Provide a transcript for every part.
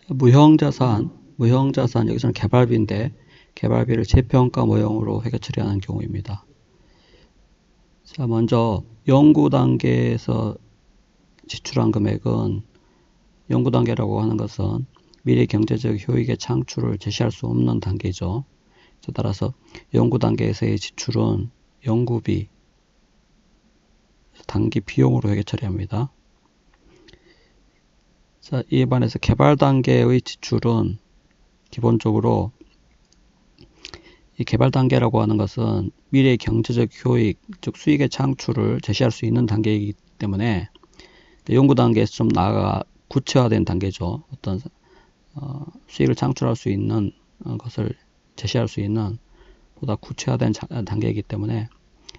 무형자산 여기서는 개발비인데 개발비를 재평가 모형으로 회계 처리하는 경우입니다. 자, 먼저 연구 단계에서 지출한 금액은 연구 단계라고 하는 것은 미래 경제적 효익의 창출을 제시할 수 없는 단계죠. 따라서 연구 단계에서의 지출은 연구비, 단기 비용으로 회계 처리합니다. 자, 이에 반해서 개발 단계의 지출은 기본적으로 이 개발 단계라고 하는 것은 미래의 경제적 효익, 즉 수익의 창출을 제시할 수 있는 단계이기 때문에 연구 단계에서 좀 나아가 구체화된 단계죠. 어떤 수익을 창출할 수 있는 것을 제시할 수 있는 보다 구체화된 단계이기 때문에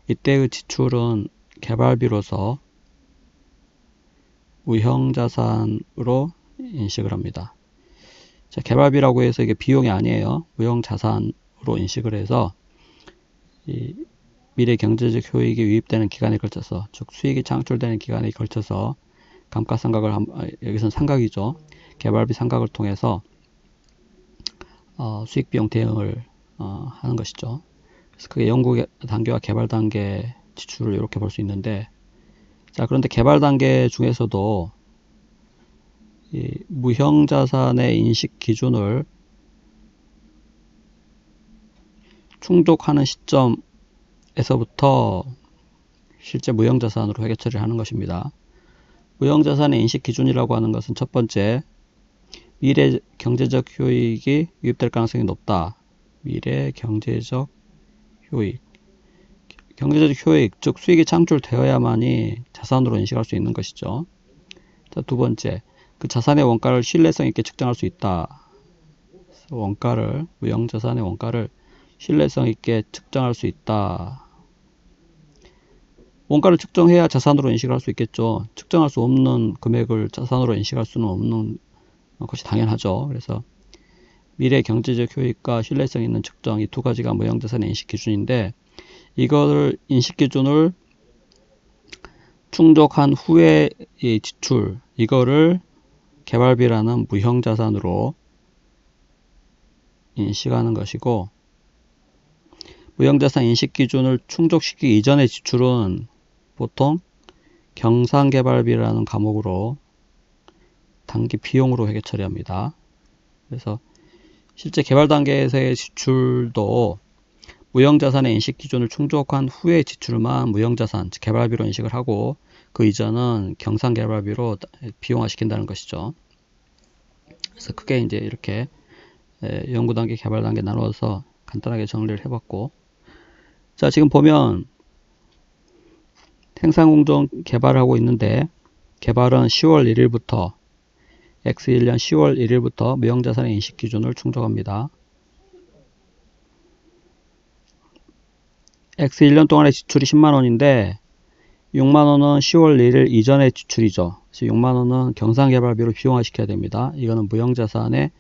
이때의 지출은 개발비로서 무형자산으로 인식을 합니다. 자, 개발비라고 해서 이게 비용이 아니에요. 무형자산으로 인식을 해서 이 미래 경제적 효익이 유입되는 기간에 걸쳐서, 즉 수익이 창출되는 기간에 걸쳐서 감가상각을 여기서는 상각이죠. 개발비 상각을 통해서 수익비용 대응을 하는 것이죠. 그래서 그게 연구 단계와 개발 단계 지출을 이렇게 볼 수 있는데, 자, 그런데 개발 단계 중에서도 이 무형자산의 인식 기준을 충족하는 시점에서부터 실제 무형자산으로 회계 처리를 하는 것입니다. 무형자산의 인식 기준이라고 하는 것은 첫 번째, 미래 경제적 효익이 유입될 가능성이 높다. 미래 경제적 효익. 경제적 효익, 즉 수익이 창출되어야만이 자산으로 인식할 수 있는 것이죠. 자, 두 번째, 그 자산의 원가를 신뢰성 있게 측정할 수 있다. 원가를, 무형자산의 원가를 신뢰성 있게 측정할 수 있다. 원가를 측정해야 자산으로 인식할 수 있겠죠. 측정할 수 없는 금액을 자산으로 인식할 수는 없는 것이 당연하죠. 그래서 미래 경제적 효익과 신뢰성 있는 측정, 이 두 가지가 무형자산의 인식 기준인데, 이거를 인식 기준을 충족한 후의 지출, 이거를 개발비라는 무형자산으로 인식하는 것이고, 무형자산 인식 기준을 충족시키기 이전의 지출은 보통 경상개발비라는 과목으로 단기 비용으로 회계 처리합니다. 그래서 실제 개발 단계에서의 지출도 무형자산의 인식 기준을 충족한 후의 지출만 무형자산, 즉 개발비로 인식을 하고, 그 이전은 경상개발비로 비용화시킨다는 것이죠. 그래서 크게 이제 이렇게 연구 단계, 개발 단계 나누어서 간단하게 정리를 해봤고, 자, 지금 보면 생산공정 개발하고 있는데, 개발은 10월 1일부터 X1년 10월 1일부터 무형자산의 인식 기준을 충족합니다. X1년 동안의 지출이 10만원인데 6만원은 10월 1일 이전의 지출이죠. 그래서 6만원은 경상개발비로 비용화시켜야 됩니다. 이거는 무형자산의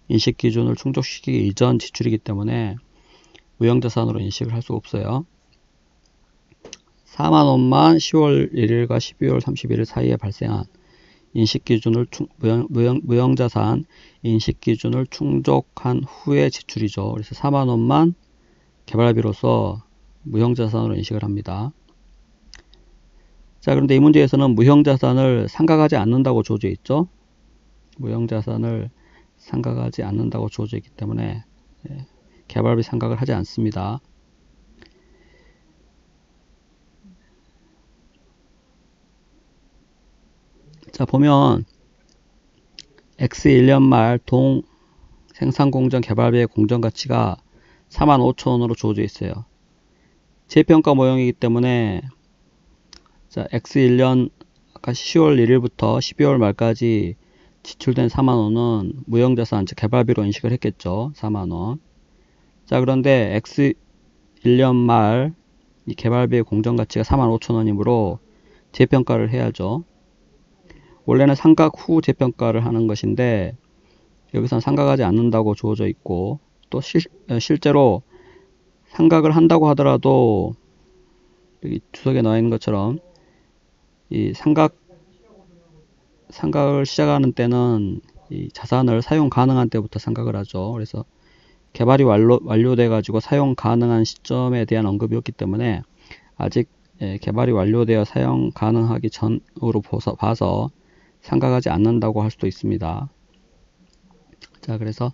인식 기준을 충족시키기 이전 지출이기 때문에 무형자산으로 인식을 할 수 없어요. 4만원만 10월 1일과 12월 31일 사이에 발생한 인식기준을 무형자산 인식기준을 충족한 후의 지출이죠. 그래서 4만원만 개발비로서 무형자산으로 인식을 합니다. 자, 그런데 이 문제에서는 무형자산을 상각하지 않는다고 주어져 있죠. 무형자산을 상각하지 않는다고 주어져 있기 때문에 개발비 상각을 하지 않습니다. 자, 보면 X1년 말 동 생산공정 개발비의 공정가치가 45,000원으로 주어져 있어요. 재평가 모형이기 때문에 자, X1년 아까 10월 1일부터 12월 말까지 지출된 4만원은 무형자산, 즉 개발비로 인식을 했겠죠. 4만원. 자, 그런데 X1년 말 이 개발비의 공정가치가 45,000원이므로 재평가를 해야죠. 원래는 상각 후 재평가를 하는 것인데 여기서는 상각하지 않는다고 주어져 있고, 또 실제로 상각을 한다고 하더라도 여기 주석에 나와 있는 것처럼 이 상각을 시작하는 때는 이 자산을 사용 가능한 때부터 생각을 하죠. 그래서 개발이 완료돼 가지고 사용 가능한 시점에 대한 언급이 없기 때문에 아직 개발이 완료되어 사용 가능하기 전으로 봐서 생각하지 않는다고 할 수도 있습니다. 자, 그래서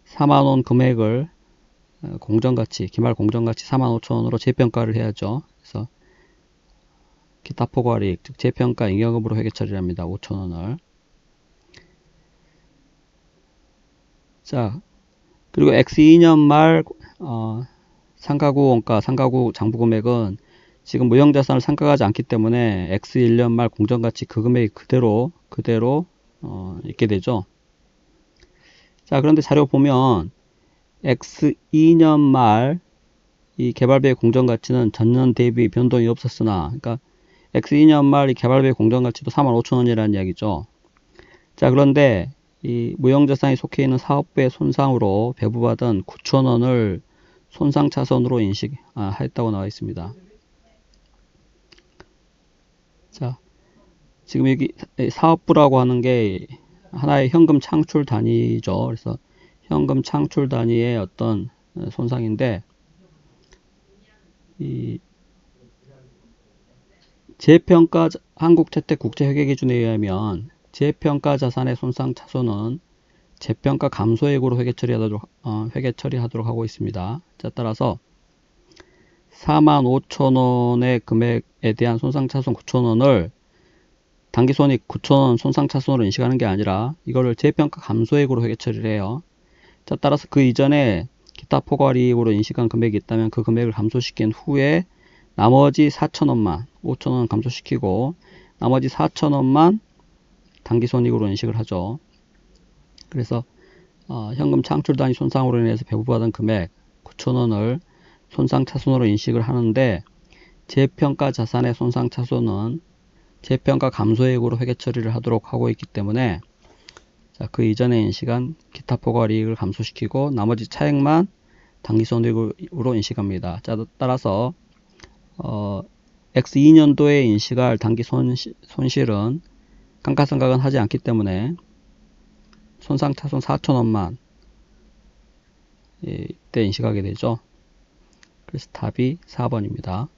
4만원 금액을 공정가치, 기말 공정가치 45,000원으로 재평가를 해야죠. 그래서 기타 포괄이익, 즉 재평가 잉여금으로 회계 처리를 합니다. 5,000원을. 자, 그리고 X2년 말 상가구 원가, 상가구 장부 금액은 지금 무형자산을 상각하지 않기 때문에 X1년 말 공정가치 그 금액이 그대로 있게 되죠. 자, 그런데 자료 보면 X2년 말 이 개발비의 공정가치는 전년 대비 변동이 없었으나, 그러니까 X2년 말 이 개발비의 공정가치도 45,000원이라는 이야기죠. 자, 그런데 이 무형자산이 속해 있는 사업부의 손상으로 배부받은 9,000원을 손상차손으로 인식했다고 나와 있습니다. 자, 지금 여기 사업부라고 하는 게 하나의 현금 창출 단위죠. 그래서 현금 창출 단위의 어떤 손상인데, 이 재평가 한국채택국제회계기준에 의하면 재평가 자산의 손상 차손은 재평가 감소액으로 회계 처리하도록 하고 있습니다. 자, 따라서 45,000원의 금액에 대한 손상 차손 9,000원을 당기손익 9,000원 손상 차손으로 인식하는 게 아니라 이거를 재평가 감소액으로 회계 처리를 해요. 자, 따라서 그 이전에 기타 포괄이익으로 인식한 금액이 있다면 그 금액을 감소시킨 후에 나머지 4,000원만 5,000원 감소시키고 나머지 4,000원만 당기손익으로 인식을 하죠. 그래서 현금 창출 단위 손상으로 인해서 배부받은 금액 9,000원을 손상 차손으로 인식을 하는데, 재평가 자산의 손상 차손은 재평가 감소액으로 회계 처리를 하도록 하고 있기 때문에, 자, 그 이전에 인식한 기타 포괄이익을 감소시키고 나머지 차액만 당기손익으로 인식합니다. 자, 따라서 X2년도에 인식할 당기 손실은 감가상각은 하지 않기 때문에 손상 차손 4,000원만 이때 인식하게 되죠. 그래서 답이 4번입니다.